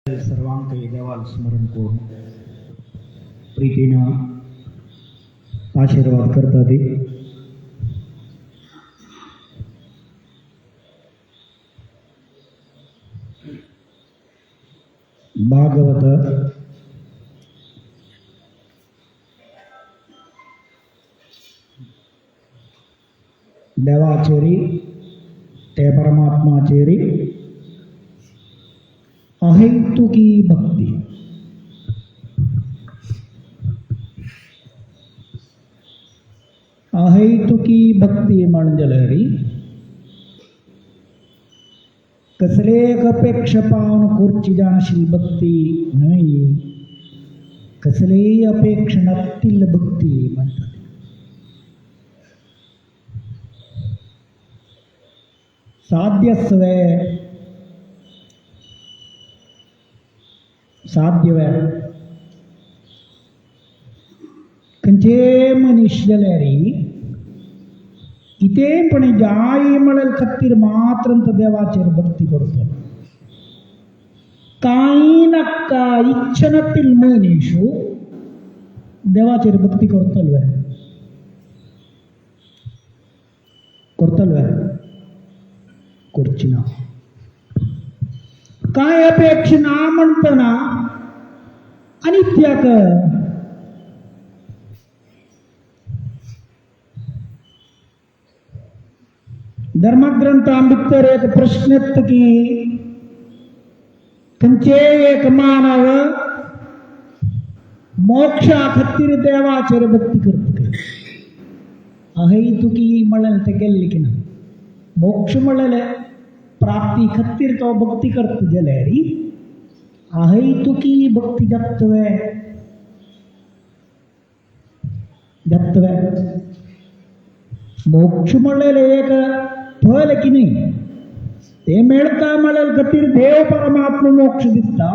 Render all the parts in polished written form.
सर्वांकही देवाला स्मरण करून प्रीतीनं आशीर्वाद करतात. भागवत देवाचेरी ते परमात्माचेरी अहैतुकी भक्ती. अहैतुकी भक्ती म्हणजे कसले अपेक्षा पाहून खुर्ची जाणशील भक्ती नाही, कसले अपेक्षा नसतील भक्ती म्हणतात. साध्यवय कंचे मनुष्यलरी इथे पण जाई मळल खत्तीर मात्र देवाचेर भक्ती करतो. काही नक्का इच्छनतील मनीषू देवाचेर भक्ती करतलवय करचिना. काय अपेक्षा ना म्हणताना अनित्याक धर्मग्रंथ भितर एक प्रश्न की खंचे एक मानव मोक्षा खातीर देवाचेर भक्ती करता. अहैतुकी मळल ते गेल्ली की ना मोक्ष मळल प्राप्ती खातीर तो भक्ती करता गेल्यारी अहैतुकी भक्ती जप्तवे मोक्ष मळल एक फल की नाही ते मिळता मळल खातीर देव परमात्मा मोक्ष दिता.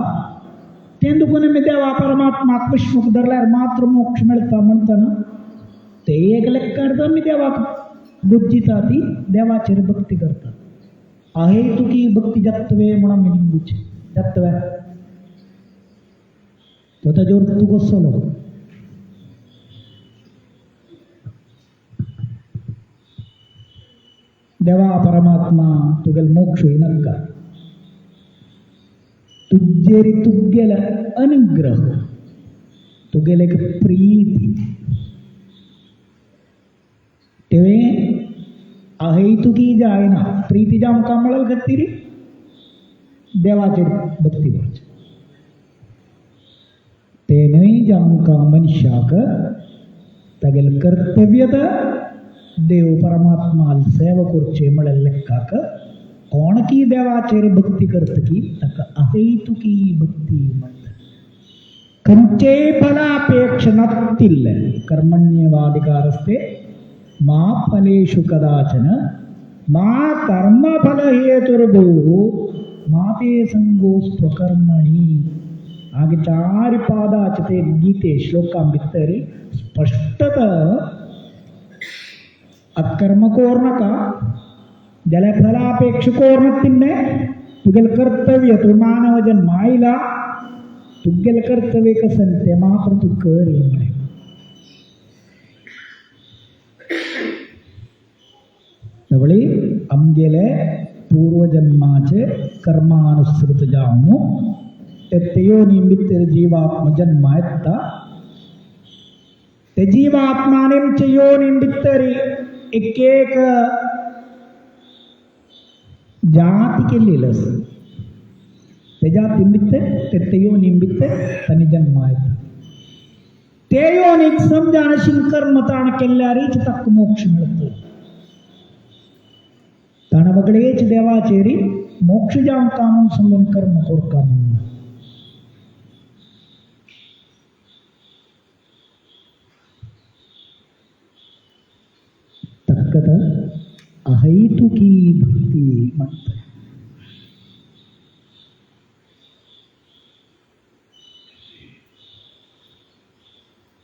तेंदुकून मी देवा परमात्मा पुष्पक धरल्यार मात्र मोक्ष मिळता म्हणताना ते एक लेक्कार मी देवा बुद्धिता ती देवाचेर भक्ती करता. अहेतुकी भक्ती जत्वे म्हणून मी निंबूचे जत्वे तो त्याच्यावर तू बसलो. देवा परमात्मा तुगेल मोक्ष नक्का तुझेरी तुगेल अनुग्रह तुगेल एक प्रीती तेवे अहैतुकी जायना प्रीती जाम कामळल गत्तीरी देवाचेर भक्ती करचे. तेनय जामका मनुष्याक तगेल कर्तव्यत देव परमात्माल सेवा करचे मळल लेक्काक कोणकी देवाचेर भक्ती करत की तक अहैतुकी भक्ती म्हणतात. खंचे फलापेक्षा नसतील कर्मण्यवाधिकारस्ते मा फलेषु कदाचन मा कर्मफल हेतुर्भो माते संगोस्त्वकर्मणि. आगे 4 पादाचे ते गीते श्लोकां भितरी स्पष्टत अकर्म कोर्णका जला फलापेक्ष कोर्णतिन्ने तुगेल कर्तव्य तू मानव जन्म आईला तुगेल कर्तव्य कसन ते मात्र तू कर म्हणे. तवळी आमगेले पूर्वजन्माचे कर्मानुसृत जाऊन तेयो निमित्त जीवात्म जन्म येता ते जीवात्मानेमचे योनिं भितरी एक एक जाति केलेलं असतं. ते जाती निमित्त ते योनिं भितर त्यांनी जन्म येता. ते योनिक समजानशील कर्म ताण केल्यारीच तक मोक्ष मिळतो. ताण बगडेच देवाचेरी मोक्ष जाम कामून समजून कर्म कोर कामून तक्कत अहैतुकी भक्ती म्हणतात.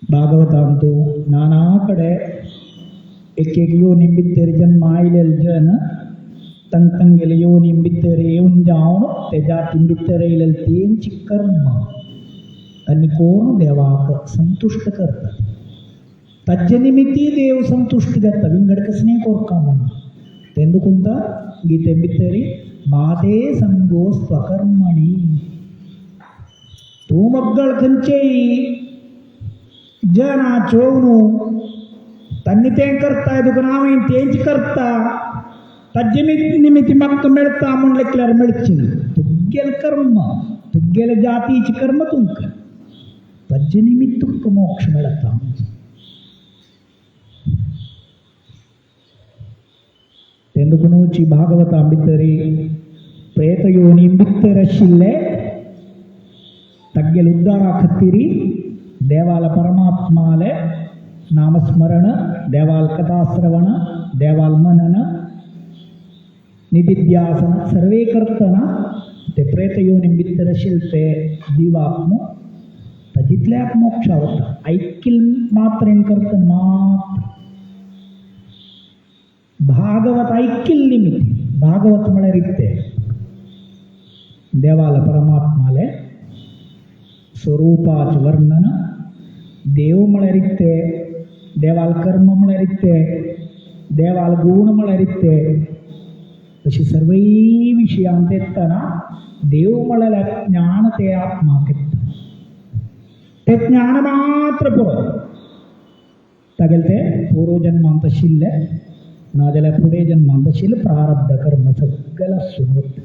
भागवतांतो नानाकडे एक एक योनी भितर जन्म आयलेल जन तंगेले योनी बित्तरे येऊन जाऊन ते जाती बित्तरे त्यांची कर्म त्यांनी कोण देवाक संतुष्ट करतात तज्ज निमित्ती देव संतुष्ट करता विंगडकसने कोरका म्हणून तेंदुकुंत गीते बित्तरी माते संगो स्वकर्मणी तू मग्गळ कंचेई जन चोवनु तन्नी तें करता दुकान तेंच करता तज्जे निमित्ती मक्क मिळता म्हणलेक्ल्यार मिळचिना तुगेल कर्म तुगेल जातीची कर्म तुमक तज्जे निमित्त तुमक मोक्ष मिळता तेंदुकुनूची भागवता बित्तरी प्रेत योनी बित्तर आशिल्ले तग्गेल उद्धारा खत्तिरी देवाल परमात्माले नामस्मरण देवाल कथाश्रवण देवाल मनन निधिध्यासन सर्वे करतना ते प्रेत योनी बित्तर आशिल्ले जीवात्म तजितल्याक मोक्ष आवता ऐकिल मात्रेन करता मात्र भागवत ऐकिल निमित्ती भागवत म्हळ्यार इत्ते देवाल परमात्माले स्वरूपाच वर्णन देव म्हळ्यार इत्ते देवाल कर्म म्हळ्यार इत्ते देवाल गुण म्हळ्यार इत्ते अशी सर्वई विशयांत येतना देव म्हळ्यार ज्ञान ते आत्माक येता ते ज्ञान मात्र पुरो तागेले ते पूर्वजन्मांत आशिल्ले नाजाल्यार फुडें जन्मांत आशिल्ले प्रारब्ध कर्म सगळें सुनवत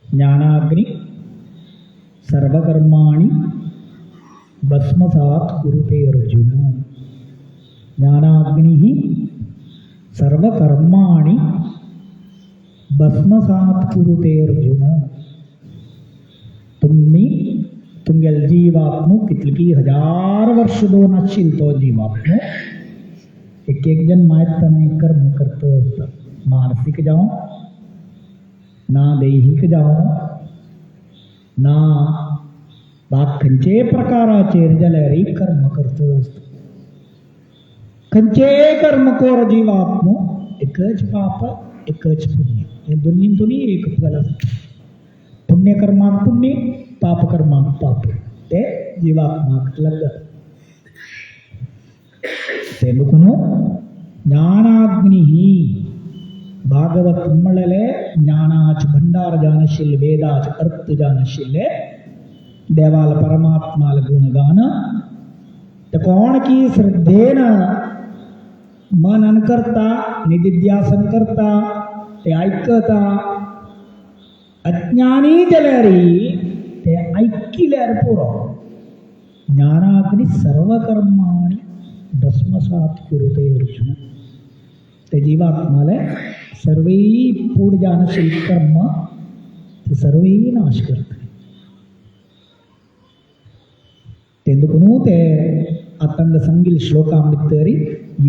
ज्ञानाग्नि सर्वकर्माणि भस्मसात् कुरुते अर्जुन ज्ञानाग्निः सर्वकर्माणि भस्मसात् कुरुते अर्जुन तुम्ही तुमगेल जीवात्मू कितली हजार वर्ष दोन आसशील तो जीवात्मू एक एक जन मायताने कर्म करतो असता मानसिक जावं ना दैहिक जावं ना बाग खंयचे प्रकाराचेर जाल्यार कर्म करतो असता खंयचे कर्म कोर जीवात्मू एकच पाप एकच पुण्य हे दोन्हींतूनय एक फल असतं पुण्यकर्माक पुण्य पापकर्माक पाप ते जीवात्माक लागत ते नुकून ज्ञानाग्नि भागवत म्हणलेले ज्ञानाच भंडार जानशिल्ले वेदाच अर्थ जानशिल्ले देवाल परमात्माल गुणगान ते कोण की श्रद्धेन मनन करता निधिध्यासन करता ते ऐकता अज्ञानी जाल्यारी ते ऐकिल्यार पुरो ज्ञानाग्नि सर्वकर्माणि भस्मसात् कुरुते अर्जुन ते जीवात्माले सर्वे पूड जानशील कर्म ते सर्वे नाश करते तेंदुकुनु ते अतंग संगिल श्लोकां बित्तरी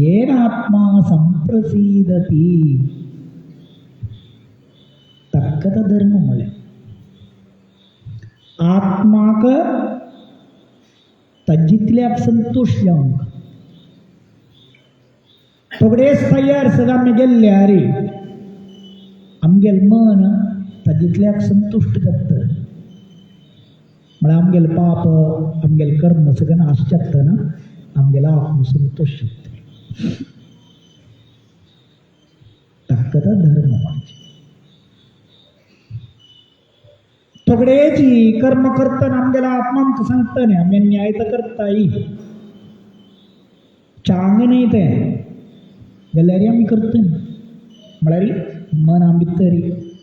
येनात्मा संप्रसीदति तक्कत धर्म म्हळ्यार आत्माक तज्जितल्याक संतोष जावंक थोडेच तयार सगळं आमी गेल्ले रे आमगेल मन तजितल्याक संतुष्ट करता म्हळ्यार आमगेल पाप आमगेल कर्म सगळें नाश जातना आमगेला आत्म संतोष जाता ताकद धर्म म्हणजे थोडेची कर्म करतना आमगेला आत्मांक सांगता आमी न्याय तर करताय चांग नाही ते जाल्यार आमी करता म्हळ्यार मन आमी भितर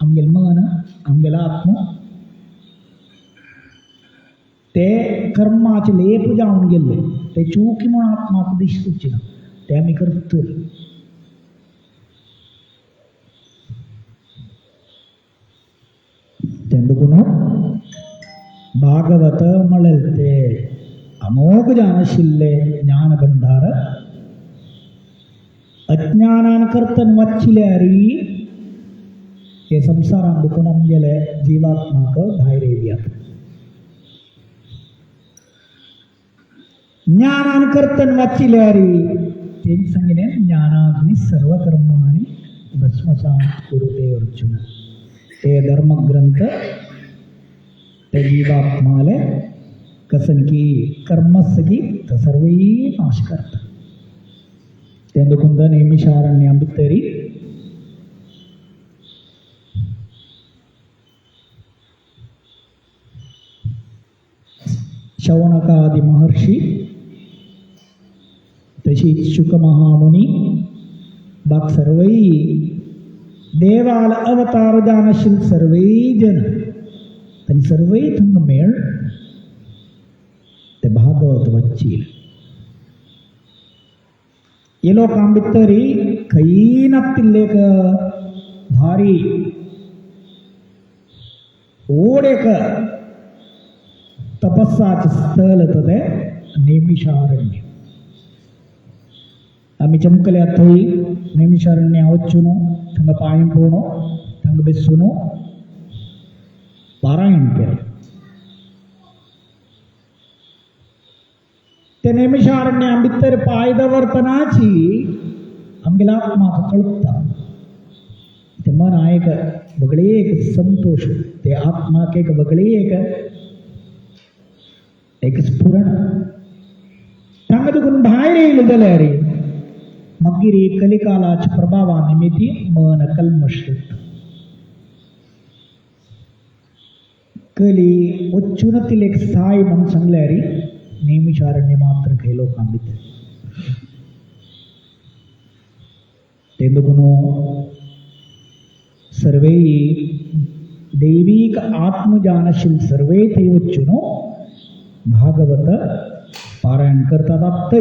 आमगेल मन आमगेलो आत्म ते कर्माचे लेप जावन गेल्ले ते चूक म्हणून आत्माक दिसुचे ना ते आमी करता तेंदुकुन भागवत म्हळेले ते अमोघ जानशिल्ले ज्ञान भंडार अज्ञानान करतन वच्चिल्यारी हे संसारान दुखून आमगेले जीवात्माक भायर येयल्यात ज्ञानान कर्तन वाचिल्यारी तेच सांगिने ज्ञानाग्नी सर्व कर्माणी भस्मसात कुरुते अर्जुन. ते धर्मग्रंथ ते जीवात्माले कसन की कर्मसगी तर सर्वही नाश करतात. तेंदुकुंद नेमिषारण्य बित्तरी शौनकादि महर्षी तशीच शुक महामुनी बाग सर्वही देवाला अवतार जानशील सर्वही जन आणि सर्वही थंग मेळ ते भागवत वच्चील. ये लोकांबित्तरी कैनत्तिल्लेक भारी ओडेक तपस्साच स्थल तदे नेमिषारण्य. आम्ही चमकल्या थोई नेमिषारण्य आवच्चुनो थंग पायण पोणो थंग बेस्सुनो पारायण केले. ते नेमिषारण्य आंबित्तर पायदवर्तनाची आमगेला आत्मा कळता. ते मन एक बगळे एक संतोष ते आत्मा के बगळे एक स्फुरण तंगदुकुन बाहेर येईल जाल्यार मगिरी कलिकालाच्या प्रभावानिमित्ती मन कल्मषित कली उच्चुनतील एक स्थायी म्हणून सांगल्यारी नेमिषारण्य मात्र काही लोकांबित्तर. तेंदुकुनो सर्वे दैविक आत्मजानशील सर्वे ते उच्चुनो भागवत पारायण करतात.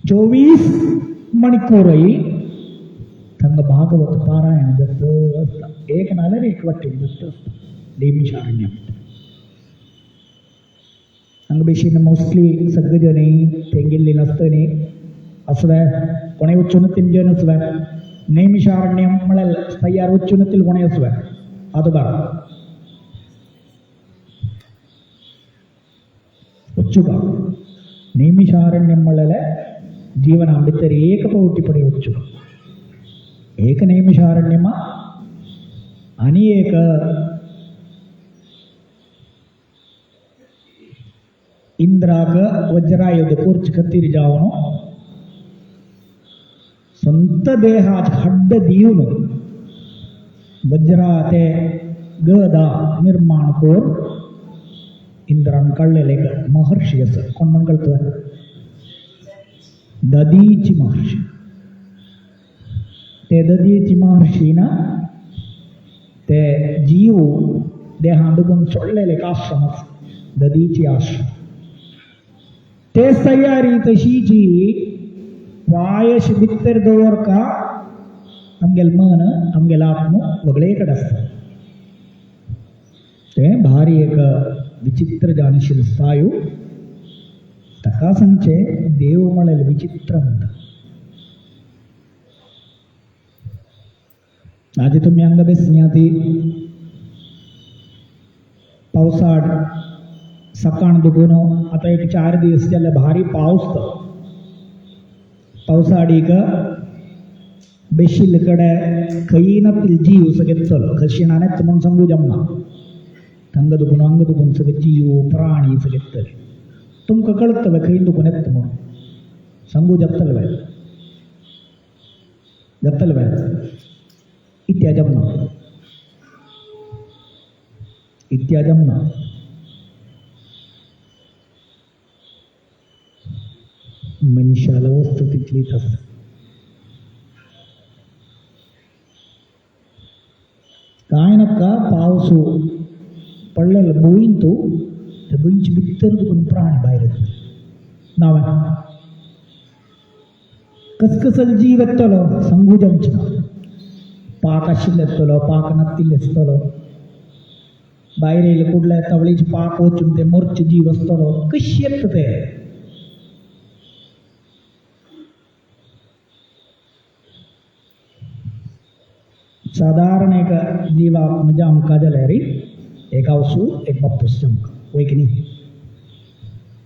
24 मणिक्കൂरही थंग भागवत पारायण दत्त असतात. एक नाल्यार एक वाटेन दत्त असतात नेमिषारण्य. हंग बेशीन मोस्टली सगळे जणी तेंगिल्ली नसतनी असवे कोणे उच्चुनतील जन असवे नेमिषारण्य म्हळ्यार तयार उच्चुनतील कोणे असवे ಅದು ಬಾರ ಉಚ್ಚುಗ ನೇಮಿಷಾರಣ್ಯಮ್ಮಳಲೆ ಜೀವನ ಅಂಬಿತ್ತರಿ ಏಕಪೌಟಿ ಪಡೆ ಉಚ್ಚು ಏಕ ನೇಮಿಷಾರಣ್ಯಮ್ಮ ಅನೇಕ ಇಂದ್ರಾಗ ವಜ್ರಾಯುಧ ಕೂರ್ಚು ಕತ್ತಿರಿ ಜಾವನು ಸ್ವಂತ ದೇಹ ಹಡ್ಡ ದೀವನು वज्राते गदा निर्माण कोर इंद्रान कळलेले महर्षी असं कोण म्हणून कळतोय ददीची महर्षी. ते ददीची महर्षी ना ते जीव देहांडून सोडलेले आश्रम ददीची आश्रम ते तयारी तशीची पायश बित्तर दोवर का आमगेल मन आमगेल आत्म वगळे कಡೆ असतात. ते भारी एक विचित्र जानशील स्थायू तका संचे देव मळेल विचित्र म्हणता. आजी तुम्ही अंग बेसण्याती पावसाड सकाळ दुखून आता एक 4 दिवस जाले भारी पाऊस पावसाडी का बेशील कಡೆ ಕೈನತ್ತಿಲ್ ಜೀವ ಸಗೆತ್ತಲು ಕಶಿನಾನೆತ್ತ ಮನ್ ಸಂಗು ಜಮ್ನ ತಂಗದುಗುಣ ಸಗ ಜೀವ ಪ್ರಾಣಿ ಸಗೆತ್ತಲೆ ತುಮಕ ಕಳುತ್ತವೆ ಕೈಂದುಗುಣ ಎತ್ತ ಮು ಸಂಗು ಜತ್ತಲ್ವೆ ಇತ್ಯಾಜಮ್ನ मनुष्याला वस्तू तिथलीच असते. काय नका पावसू पडलेला बोईन तो त्या बोईंची बित्तर पण प्राणी बाहेर नावा कसकसल जीव ಎತ್ತಲೋ ಸಂಗೂಜಂಚಿನ ಪಾಕಶಿಲ್ಲೆತ್ತಲೋ ಪಾಕ ನತ್ತಿಲ್ಲೆಸ್ತಲೋ बाहेर कुठल्या तवळीची पाक होचून ते मोर्च जीव असतलो कशी येत ते साधारण एक जीवा म्हणजे आमका जाल्यार एक आवसू एक बापूस चमका वय की न्ही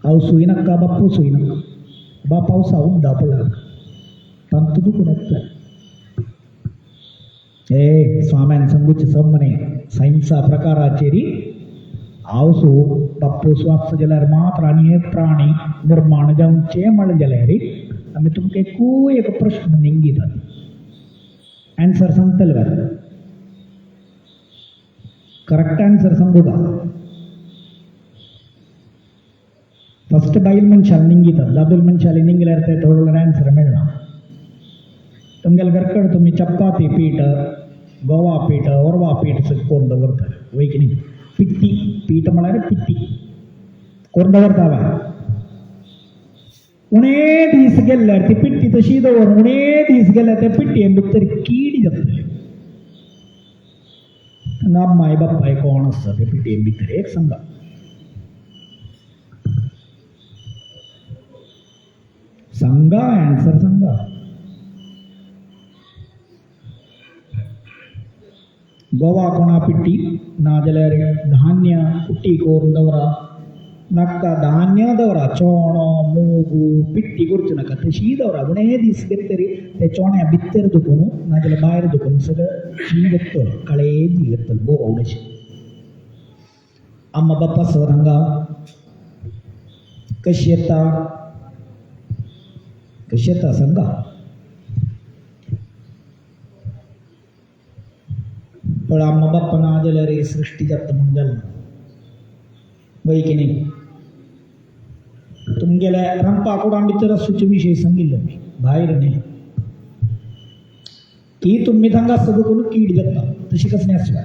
अहो सुई नका बाप्पू सुई नका बा पावसा उद्दा पडला तंतु दुखत हे स्वाम्यान संगूचे सब म्हणे सैन्सा प्रकाराचेरी आवसू बाप्पू स्वास जल्यार मात्र आणि एक प्राणी निर्माण जाऊन चेमळ जल्यारी आम्ही तुमका एक प्रश्न निंगितात आन्सर सांगतल का करेक्ट आन्सर सांगू का फस्ट बाईल मनशाला निंगितात दादूल मनशाला निंगल्यार ते थोडं आन्सर मिळणार तुमगेल गरकड तुम्ही चपाती पीठ गोवा पीठ ओरवा पीठ कोण दवरतात वय की नाही पिट्टी पीठ म्हळ्यार पिट्टी कोण दवरतावा उणे दीस गेल्यार ती पिट्टी तशी दवर उणे दीस गेल्यार त्या पिट्टी भितर कीड जातली ना माय बापाय कोण आसता ते पिट्टी भितर एक सांगा सांगा आन्सर सांगा गोवा कोणा पिट्टी ना जाल्यार धान्य कुट्टी करून दवरा नाका धान्य दवरा चोणो मूगू पिट्टी करची नाका तशी दवरा उणे दीस घेतरी ते चोण्या भितर दुखून ना जाल्यार भायर दुखून सगळं जी घेतल कळे जी घेतल बोर उडशी अम्मा बाप्पा सर हांगा कशी येता सांगा पण अम्मा बाप्पा ना जाल्यार ही सृष्टी जाता म्हणून जालें वय की नाही तुमगेल्या रांदपा कुडां भितर आसूचे विशय सांगिल्लो मी भायर न्ही की तुम्ही तांकां सगळं कीड जाता तशी कसली आसता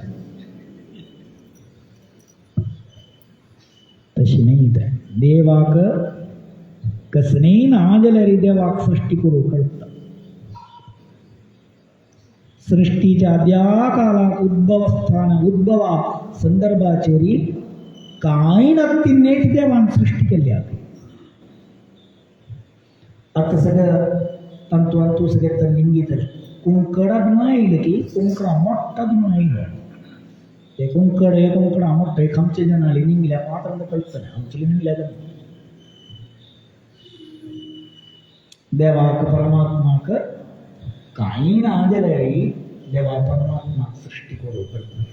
तशी नाही ते देवाक कसली ना जाल्यार देवाक सृष्टी करूं कळटा सृष्टीच्या द्या काळाक उद्भवा संदर्भाचेरी कांय नक्की नेट देवान सृष्टी केली आहे आता सगळं तंतू सगळं लिंगीत कुंकडात येईल की कुंकडा मोठा घेऊन येईल ते कुंकडा मोठं एक आमचे जनाली निघल्या मात्र कळतं नाही आमची निघल्या देवाक परमात्माक काही ना जाल्यार देवा परमात्मा सृष्टी करू करता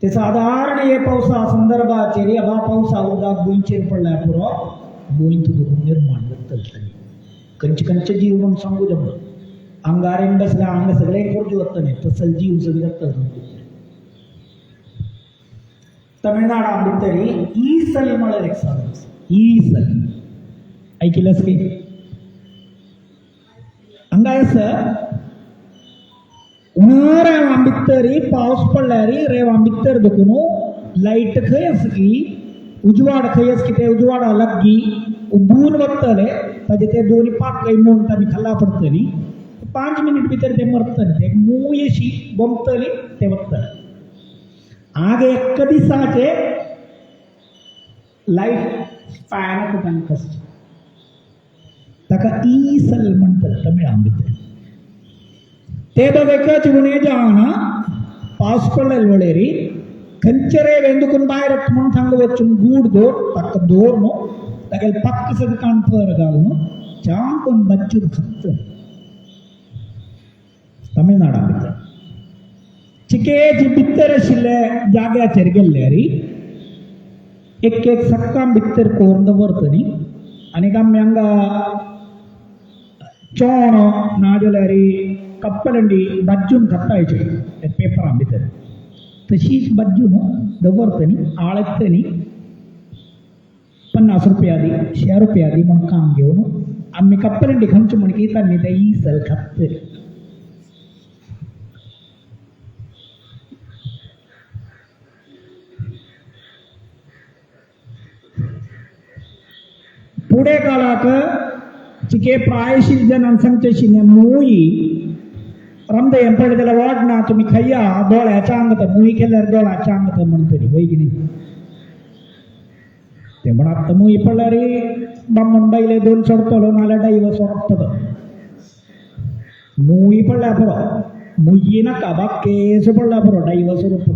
ते साधारण हे पावसा संदर्भाचेर बा पावसा उदक गोंयचेर पडल्यार पुरो गोंयत दुखून निर्माण जातले खंयचे जीव म्हणून सांगू जमना आंगारेन बसल्या हांगा सगळें करचें वतलें तसल जीव सगळे जातले तमिळनाडा भितर ईसल म्हळ्यार एक साधन ईसल ऐकिल्लें की हांगा रेवां भितर पावस पडल्यार रेवां भितर देखून लायट खंय आसा की उजवाड खंय आसा की ते उजवाडा लागीं उबून वतले ताजे ते दोनी पाकय म्हूण तांणी खाला पडटली 5 मिनीट भितर ते मरतले ते मूय अशी बोंबतली ते वतले आगे एक दिसाचे लायफ स्पॅन तांकां ताका ईसल म्हणटात तमिळां भितर ते दोगेकच उणे जावना पावस पडलेले वळेरी खंयचे रे वेंदुकून भायर म्हूण सांग वचून गूड दोर ताका दोर न्हू तागेले पक्क सगळें काणपर घाल न्हू च्या कोण बच्चून खत तमिळनाडा भितर चिकेची भितर आशिल्ले जाग्याचेर गेल्ल्यार एक सक्कां भितर कोरून दवरतली आनी आमी हांगा चोणो नाजाल्यार कप्पलंडी बज्जून खतायचे पेपरां भितर तशीच बज्जून दवरतली आळतली 50 रुपया दी 100 रुपया दी म्हणून काम घेवन आमी कप्पलंडी खंयचे म्हण की तांणी ते ईसल खतली पुढे काळाक चिके प्रायशील जनान सांगचेशिल्लें मूय रमद हें पडलें जाल्यार वाडना तुमी खय्या दोळ्याच्या आंगता मूय केल्यार दोळ्याच्या आंगता म्हणटली वय की न्ही ते म्हण आतां मूय पडल्यार बामण बायले 2 सोडटलो नाल्यार डायव सोडटलो मूय पडल्यार पुरो मूय नाका बाक्केस पडल्यार पुरो डायव सोडप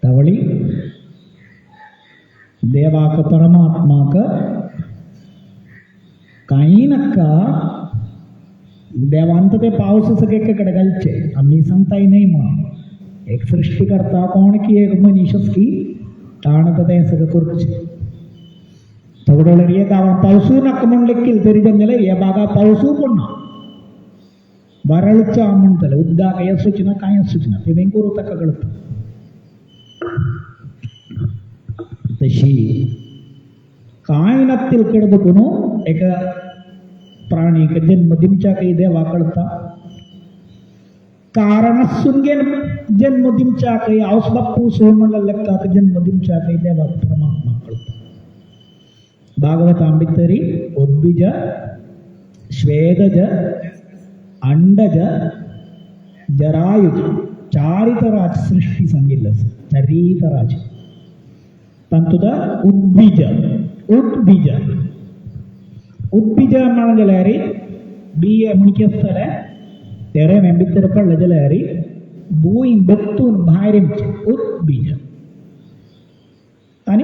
तवळी देवाक परमात्माक काही नका देवांत ते पावस सगळीकडे घालचे आम्ही सांगताय नाही मग एक सृष्टी करता कोण की एक मनीसच की ताणत ते सगळं करचे थोडं ये गावा पावसू नका म्हणलं की तरी जंगल या बागा पावसू पण ना वरळच्या म्हणतले उद्दा काय सूचना काय सूचना ते बेंकूर होता का कळत तशी काय नसतील कडद कोण एक प्राणी का जन्म दिमच्या काही देवा कळता कारण सुनगेन जन्म दिमच्या काही औस बाप्पू सोमंडल लेखा का जन्म दिमच्या काही देवा परमात्मा कळता भागवत आंबितरी उद्बीज श्वेदज अंडज जरायुज चारितराज सृष्टी सांगितलं चरितराज तंतुद उद्बीज उद्बीज उद्बीज म्हणजल्यारी बी ए मुणकेस्तले तेरे मेंबित्तर पडलजल्यारी भूई बत्तून बाहेरचे उद्बीज आणि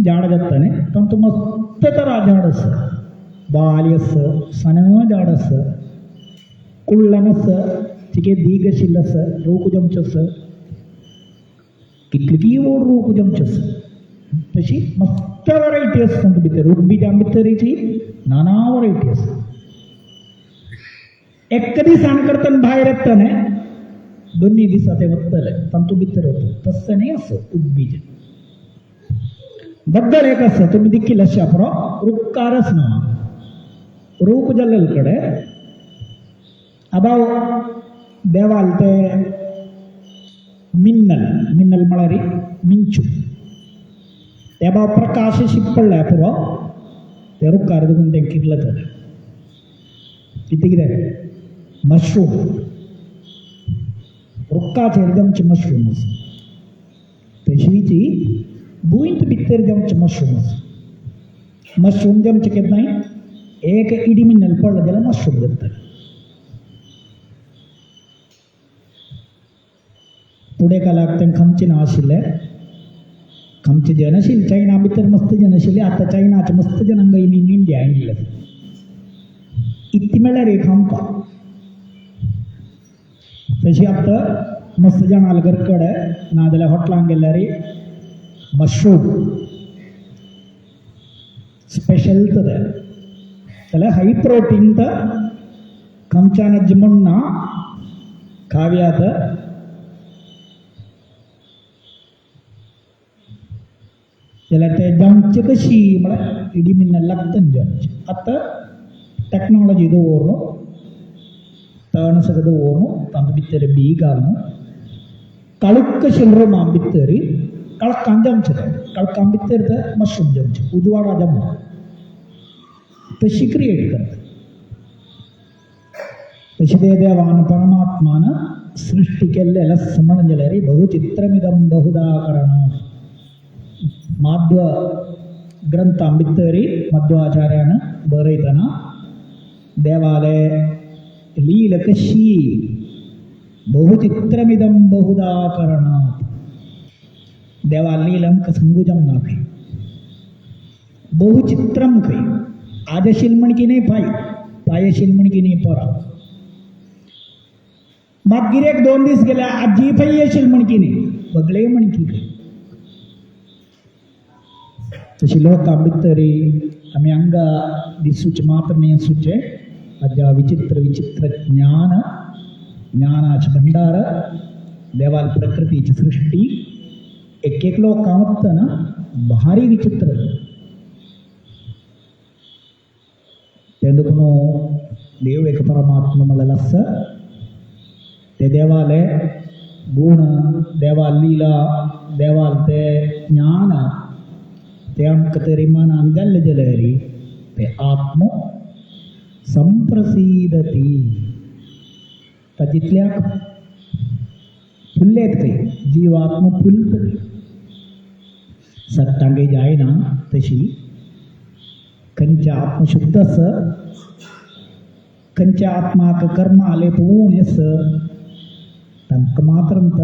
झाड जाताने तंतु मस्त तरा झाडस बाल्यस सन झाडस कुळ्ळनस तिके दीगशिलस रोकुजंचस कितली ओढ रोकुजंचस तशी मस्त व्हरायटी असतात भितर उद्बीजा भितरीची नाना व्हरायटी असतात एक दिसान करताना बाहेर येताने दोन्ही दिसा ते वत्तले तंतु भितर होतं तसं नाही असं उद्बीज बद्दल एक असं तुम्ही देखील अशा प्रो रुक्कारच ना रूप जल्लकडे अबाव देवाल ते मिन्नल मळरी मिंचू त्या बाव प्रकाश शिपडलाय पुरो ते रुक्कार दुखून ते किरलं तर किती कितें मशरूम रुक्काचे जमचे मशरूम तशीची भुईंत भितर जमचे मशरूम जमचे केत नाही एक इडी मिन्नल पडलं जाल्यार मशरूम जातले पुढे कालाक ते खमचे नाव आशिल्ले खमचे जन आशिल्ले चायना भितर मस्त जन आशिल्ले आतां चायनाचे मस्त जनांक इन इंडिया आयिल्ले इतली म्हळ्यार एक आमकां तशी आतां मस्त जनाल घरकडे नाजाल्यार हॉटलांक गेल्यार मशरूम स्पेशल तर जाल्यार हाय प्रोटीन तर खमच्यान जिमण्णा खाव्यात जाल्यार ते जमचे कशी म्हळ्यार इडी मिन्नल लागता जमचे आतां टॅक्नॉलॉजी दवरून तण सगळं दवरून तांचे भितर बी घालून काळुक्क शिलरोमा भितर कळकां जमचे कळकां भितर तर मशरूम जमचे उजवाडा जमना तशी क्रिएट करता तशी ते देवान परमात्मान सृष्टी केल्लें समण जाल्यार बहुचित्रमिदं बहुधा करणा माध्व ग्रंथां भितर मध्वाचार्यान बरयतना देवाले लील कशी बहुचित्रमिदं बहुधा करणात देवा लीलम कसंगुजम ना खै बहुचित्रम खै आजशील म्हण की नाही पायशील म्हण की नाही परा मात गिरेक 2 दीस गेल्या आजी पाय येशील म्हण की नाही बगळे म्हण की खै तशी लोकां भितर आमी हांगा दिसूचे मात्र न्ही आसूचे अजा विचित्र विचित्र ज्ञानाचे भंडार देवाल प्रकृतीची सृष्टी एक लोकां वतना भारी विचित्र तेंदुकून देव एक परमात्मा म्हणलेलो आसा ते देवाले गुण देवाल लीला देवाल ते ज्ञान ते आमकां तरी मनान जाल्ले जाल्यार ते आत्म संप्रसिदती तातूंतल्याक फुल्लेत खंय जीव आत्म फुलतली सत्तांगे जायना तशी खंयचे आत्मशुद्ध आस खंयच्या आत्माक कर्म आले पोवून येस तंक मात्रंत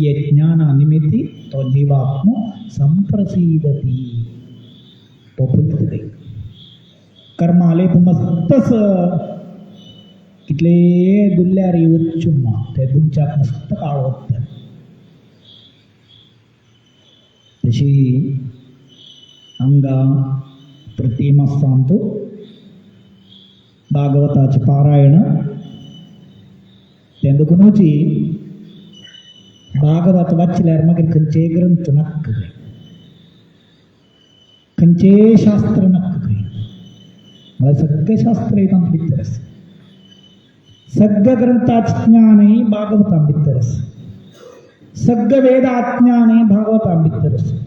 ये ज्ञानानिमित्ती तो जीवात्म संप्रसीदती तो पुलतदे कर्माले मस्तस इतले दुल्ल्यारी उच्चुम्मा ते दुमच्याक मस्त काळ होतं तशी अंगा प्रतिमास्तांतो भागवताचे पारायण तेंदुकुनूची भागवत वाचल्यार मागीर खंयचे ग्रंथ नक्क खंयचे शास्त्र नक्क मला सगळे शास्त्र येतात भितर आसा सगळ्या ग्रंथाचे ज्ञानही भागवतां भितर आसा सगळं वेदात ज्ञानही भागवतां भितर आसा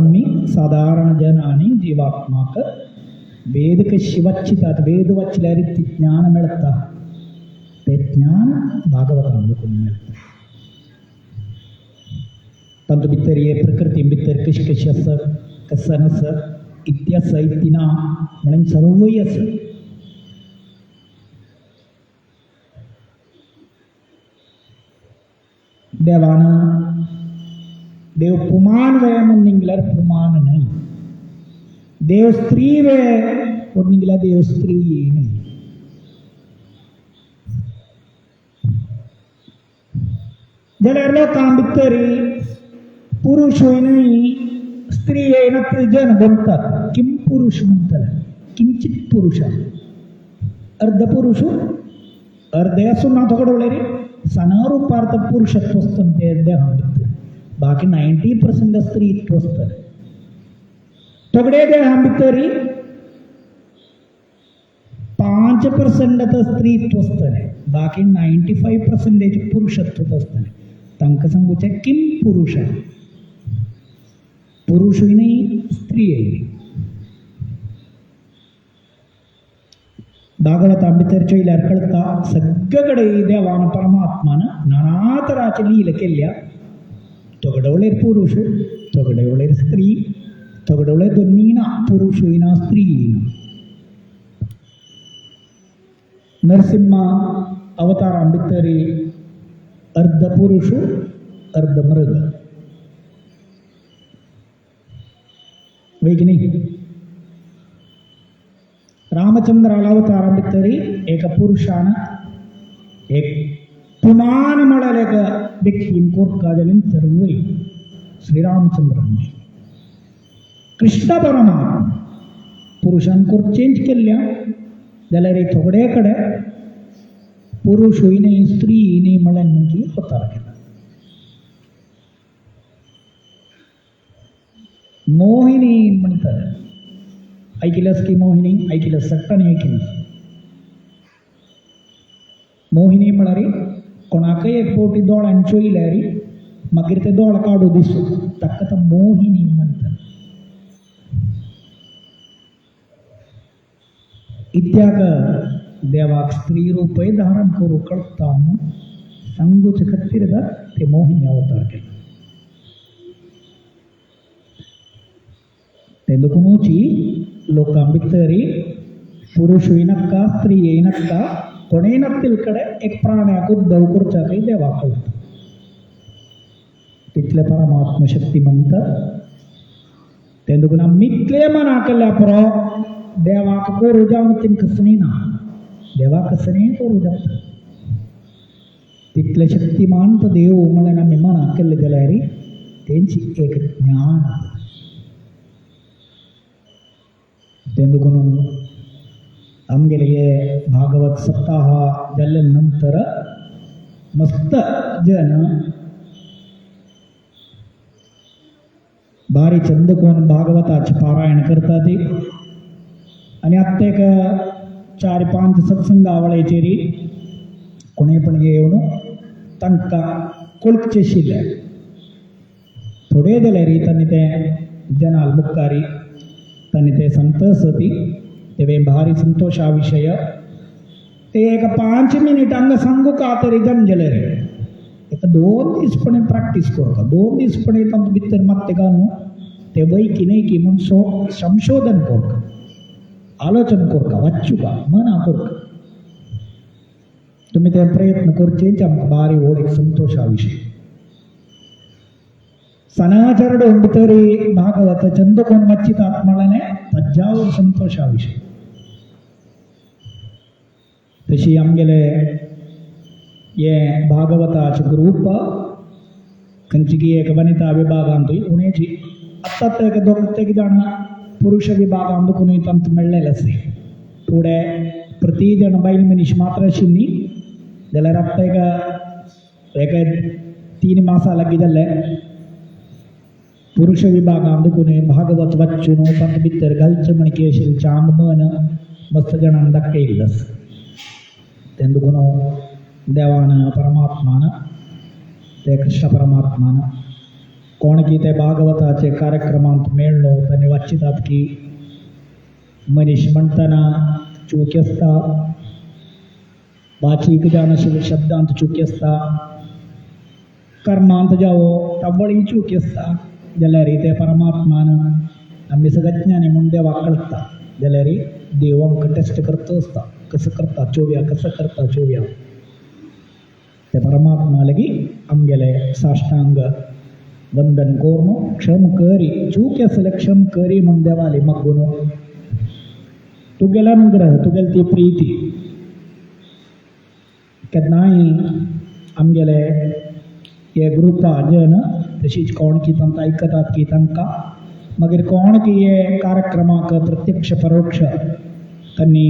मी साधारण जनाने जीवात्माक वेद कशी वाचितात वेद वाचल्यार ती ज्ञान मिळता ते ज्ञान भागवतां लोकून मिळतं तातूंत भितर हे प्रकृती भितर कशी कशी आसा कसं नसं इतली आसा इतली ना म्हणून सर्वय आसा देवानं देव पुमान वे म्हणून निघल्यार पुमान नाही देव स्त्री वे म्हणून निघल्यार देव स्त्री नाही जाल्यार लोकां भितर पुरुष होईनय स्त्री येयना जन बनतात किम पुरुष म्हणटले किंचित पुरुष अर्ध पुरुष अर्धे असून ना थोडे उडले सनारूपार्थ पुरुषत्व असतं ते देहा भितर बाकी 90% स्त्रीत्व असतं तगडे देहा भितर 5% स्त्रीत्व असतले बाकी 95% पुरुषत्व असतले तांकां सांगूचे किम पुरुष पुरुषय नाही स्त्रीय नाही भागवतां भितर चोयल्यार कळटा सगळे कडेन देवान परमात्मान नाना तरांची लीला केल्या तगडवळेर पुरुष तगडवळेर स्त्री तगडवळेर दोन्ही ना पुरुषय ना स्त्री ना नरसिंहा अवतारां भितर अर्ध पुरुष अर्ध मृग वेगनी रामचंद्राला अवतारां भितर एक पुरुषान एक पुमान मळलेक व्यक्तीन कोरका जाल्यार सर्वय श्रीरामचंद्र कृष्ण परमात्मा पुरुषान कोर चेंज केल्ल्या जाल्यार थोडे कडे पुरुष होईनय स्त्री होईनय म्हणल्यार म्हणजे अवतार केला मोहिनी म्हणतात ऐकलंस की मोहिनी ऐकलंस सट्टाने ऐकलंस मोहिनी म्हळ्यार कोणाकय एक पोटी दोळ्यान चोयल्यार मागीर ते दोळ काडू दिसू ताका तो मोहिनी म्हणतात इत्याक देवाक स्त्री रूपय धारण करू कळटा सांगूचे खातीर ते मोहिनी अवतार केला ते दुखूनची लोकां भितर पुरुषय नाका स्त्रीय नाका कोणेय नासतील कडे एक प्राण्याक उद्धव करच्याकय देवा कळटा तितले परमात्म शक्तिमंत ते दुखून मितले मना केल्या पुरो देवाक करू जावन तिंका कसनी ना देवा कसनी करू जाता तितले शक्तिमान तो देव म्हणून आमी मना केले जाल्यार तेंची एक ज्ञान ते दुखून आमगेले हे भागवत सप्ताह जाल्ले नंतर मस्त जन भारी छंद कोण भागवताचे पारायण करतात आणि आत्ता एक 4-5 सत्संगावळेचेरी कोणे पण येवन तांकां कळचे आशिल्ले थोडे जाल्यार तांणी ते जनाल मुखारी तांणी ते संतसती ते भारी संतोषा विषय ते एक 5 मिनिटांक सांगू का तरी जमजले रे एक 2 दीसपणे प्रॅक्टीस करता 2 दीसपणे तांचे भितर मात्ते घालून ते वैकी नाही की म्हणून संशोधन करता आलोचन करता वाचूका मना करता तुम्ही ते प्रयत्न करचेंच आमकां बारी व्हड एक संतोशा विशय सनाचरड भितरी भागवत चंद कोण मच्चितात म्हळ्याने तज्जावर संतोशा विशय तशी आमगेले ये भागवताचे ग्रुप खंयची एक वनिता विभागांत उणेची आत्ता ते दोग जाण पुरुष विभागांत कोणी तंत मेळ्ळेले आसले फुडें प्रति जण बायल मनीस मात्र आशिल्ली जाल्यार आत्ता एक 3 मासां लागीं जाले पुरुष विभागांत कोणी भागवत वाचून तांचे भितर घालचें म्हण की आशिल्लें चांग मन मस्त जाणांक दाखयिल्लो आसा तेन्ना कोण देवान परमात्मान ते कृष्ण परमात्मान कोण की ते भागवताचे कार्यक्रमांत मेळ्ळो तांणी वाचितात की मनीस म्हणटना चूक आसता वाचीक जावन आशिल्ल्या शब्दांत चूक आसता कर्मांत जावो तांबळी चूक आसता जाल्यार ते परमात्मान आमी सगळ्यांनी म्हूण देवाक कळटा जाल्यार देव आमकां टेस्ट करता आसता कसं करता चोव्या ते परमात्मा लागीं आमगेले साश्टांग वंदन करून क्षम करी चूक आसले क्षम करी म्हूण देवाली मग्गून तुगेलो अनुग्रह तुगेली ती प्रिती केन्नाय आमगेले हे ग्रुपा जन तशीच कोण की तांकां आयकतात की तांकां मागीर कोण की हे कार्यक्रमाक प्रत्यक्ष परोक्ष तांणी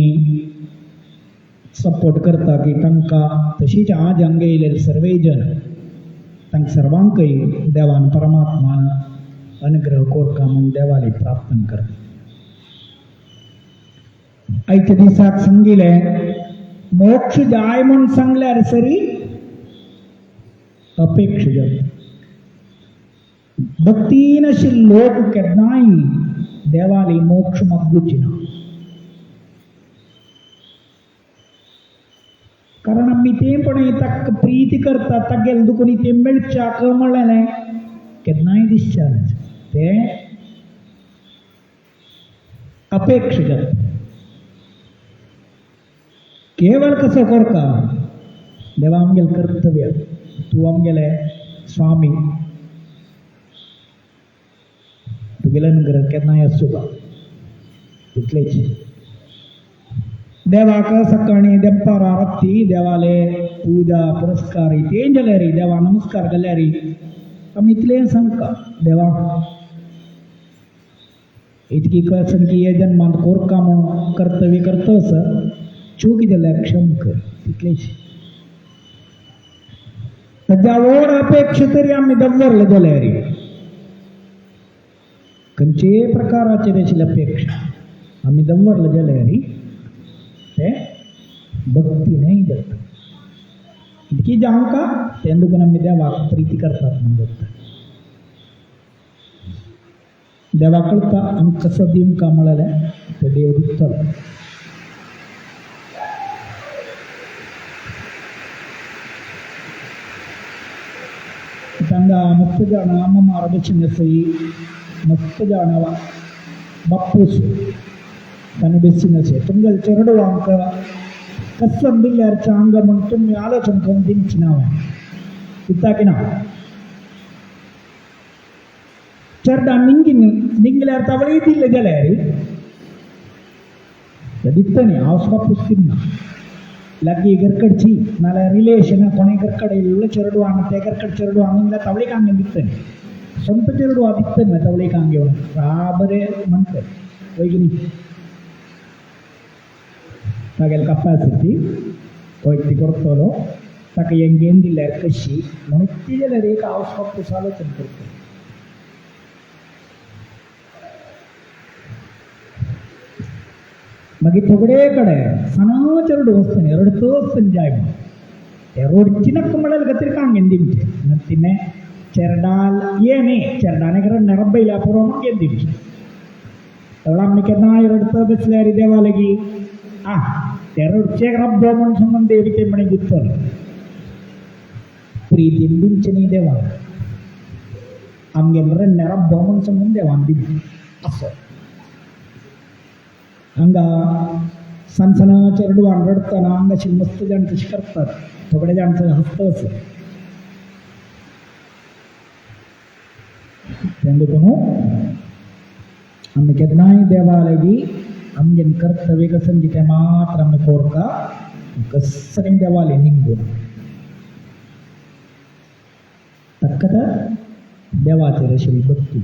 सपोर्ट करता की तांकां तशीच आज हांगा येयले सर्वे जन तांकां सर्वांकय देवान परमात्मान अनुग्रह कोरता म्हूण देवाली प्रार्थना करता आयच्या दिसाक सांगिल्लें मोक्ष जाय म्हूण सांगल्यार सरी अपेक्ष जाता भक्तीन आशिल्ले लोक केन्नाय देवाली मोक्ष मागूची ना कारण आमी तेंपणी ताका प्रीती करता तागेले दुखून ते मेळच्याक म्हणलें केन्नाय दिसचें ना ते अपेक्ष जाता केवळ कसो करता देवा आमगेलें कर्तव्य तूं आमगेले स्वामी तुगेलें अनुग्रह केन्नाय आसूं इतलेच देवाक सकाळी दनपार आरती देवाले पूजा पुरस्कार तें जाल्यार देवा नमस्कार जाल्यार आमी इतलें सांगता देवा इतकी कळसन की हे जन्मांत कोरका म्हूण कर्तव्य करतस चूक जाल्यार क्षम कर तितलेच ताज्या व्हड अपेक्षा तरी आमी दवरले जाल्यार खंयचे प्रकाराचेर आशिल्ली अपेक्षा आमी दवरले जाल्यार ते भक्ती नाही जाता इतकी जावंका तें दुखून आमी देवाक प्रिती करतात म्हूण जाता देवा कळटा आमी कसो दिवंका म्हळ्यार तो देव दितलो तांकां मस्त जाणां अम्मा आरडीची सई मस्त जाणां बापूस ताणें बेसीन अशें तुमगेले चेडू आमकां कसन दिल्यार चांग म्हूण तुमी आलोचन करून दिवची ना दिता ना चेडा निंगल्यार तवळी दिल्ले जाल्यार दिता न्ही हांव बापूस दिना लागीं घरकडची नाल्यार रिलेशन कोणें घरकड येयल्लो चेडू आनी ते घरकड चेडू आनी तवळीक हांगे दिता न्ही स्ವಂತ चेडू दिता न्ही तवळीक हांगे येवन बरें म्हणटा पळय की न्ही तागेली कॅपासिटी ती करतलो ताका हेंगेन दिल्यार कशी म्हणून ती जाल्यार एक हांव बापूस आलोचन करता मागीर थोडे कडेन सनाचे रड वचना रडत वचून जाय ते रोडची नक्क म्हळ्यार गतीर कांगेन दिवचें तिने चेरडाल ये न्ही चेरडाने रडना रब्बयल्या पुरो मागीर दिवचें तेवढा आमी केन्नाय रडत बसल्यार देवा लागीं ते रडचे रब्बो म्हूण सांगून देव ते म्हणे दितलो प्रितीन दिवचें न्ही देवाक आमगेन रडना रब्बो म्हूण सांगून देवान दिवचें असो हांगा सणसणा चरडू रडताना अंगाशी मस्त जाण कशी करतात थोडे जाणचं हस्त असं तेंदुकूनु आम्ही केदनाय देवालगी आमगेन कर्तव्य कसंगिते मात्र आम्ही कोरका कसं देवाले निघून तक्कत देवाचे रशिवी भक्ती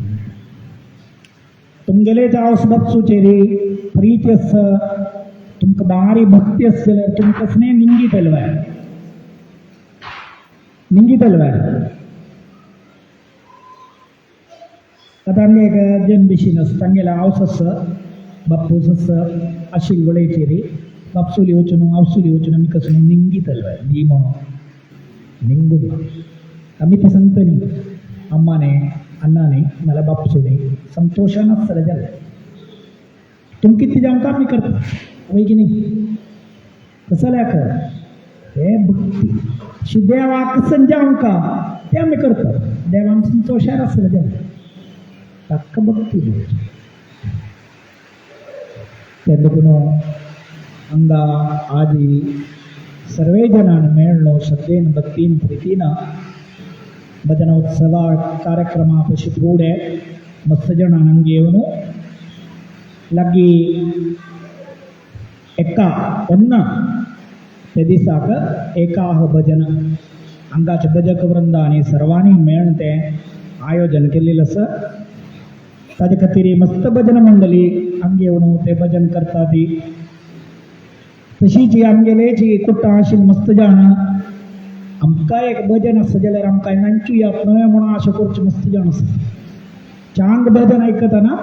तुमगेले जावस बप्सूचेरी प्रीती अस तुमक भारी भक्ती असेल तुमकसने निंगी तलवाय आता आमगे एक जन बिशीनस तांगेला आवसस बापूसस आशिल वळेचेरी बापसुली वचून आवसुली वचून आम्ही कसं निंगी तलवाय दी म्हणून निंगू आम्ही ती सांगतनी अम्माने अण्णाने मला बापसूने संतोषानं सर झालं तुम किती जाऊन काम नाही करता वय की नाही कसं लॅक हे भक्ती शिदेवा कसं जाऊन का ते आम्ही करतो देवान संतोषार असलं झालं तक्क भक्ती तेंदुकूनु अंगा आदि सर्वे जनान मेळनो श्रद्धेन भक्तीन प्रीतीन भजनोत्सव कार्यक्रमापशी पुढे मस्त जनान अंगेवनु लग्गी एका ओन्न ते दिसाक एकाह भजन अंगाचे भजक वृंदाने सर्वांनी मेळून ते आयोजन केलेलं असं ताजे खातीर मस्त भजन मंडळी आमगेवणू ते भजन करता ती तशीच आमगेलेची कुट्टा आशिल मस्त जाण आमकां एक भजन आसा जाल्यार आमकां नांची यात न्हय म्हणून अशें करचें मस्त जाण आसा चांग भजन आयकतना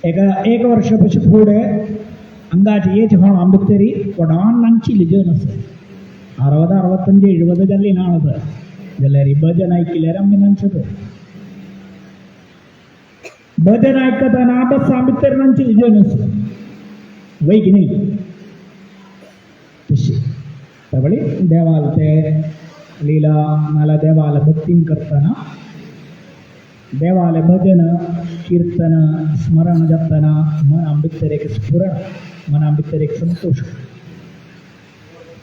एक वर्ष पशी फुडें अंगाची एज होण आंबतरी कोणान नांचिली जन आसा 60-65 जाल्ली ना जाल्यार ही भजन आयकल्यार आमी नांचत भजन आयकतना बस भितर नांचिली जन आसा वय की नाही तशी त्यावेळी देवाल ते लीला नाला देवाल भक्तीन करताना देवाले भजन कीर्तन स्मरण जातना मना भितर एक स्फुरण मना भितर एक संतोष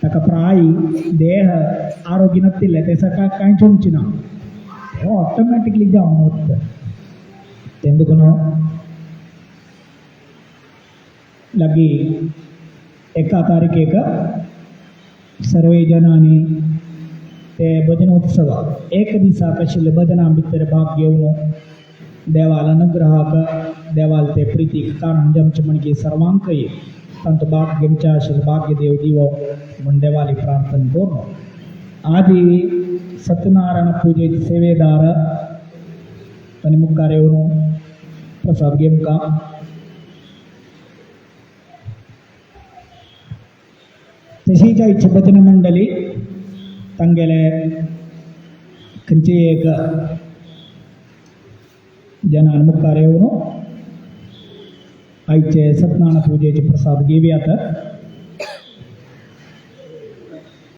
ताका प्राय देह आरोग्य नासले ते सकाळ कांय चोंची ना हो ऑटोमॅटिकली जावन वता तेंदुकूनु लगी एका तारीखेक सर्वे जनांनी ते भजनोत्सव एक दिसाक आशिल्ले भजना भितर भाग घेवन देवाल अनुग्रहाक देवाल ते प्रितीक कारण जमचे म्हणजे सर्वांकय तांचो भाग घेवचे आशिल्लो भाग्य देव दिवो म्हण देवाली प्रार्थना करून आदी सत्यनारायण पुजेचे सेवेदार तांणी मुखार येवन प्रसाद घेवंका तशीच आयची भजन मंडळी तांगेले खंयची एक जनान मुखार येवन आयचे सत्यनारायण पुजेचे प्रसाद घेवयात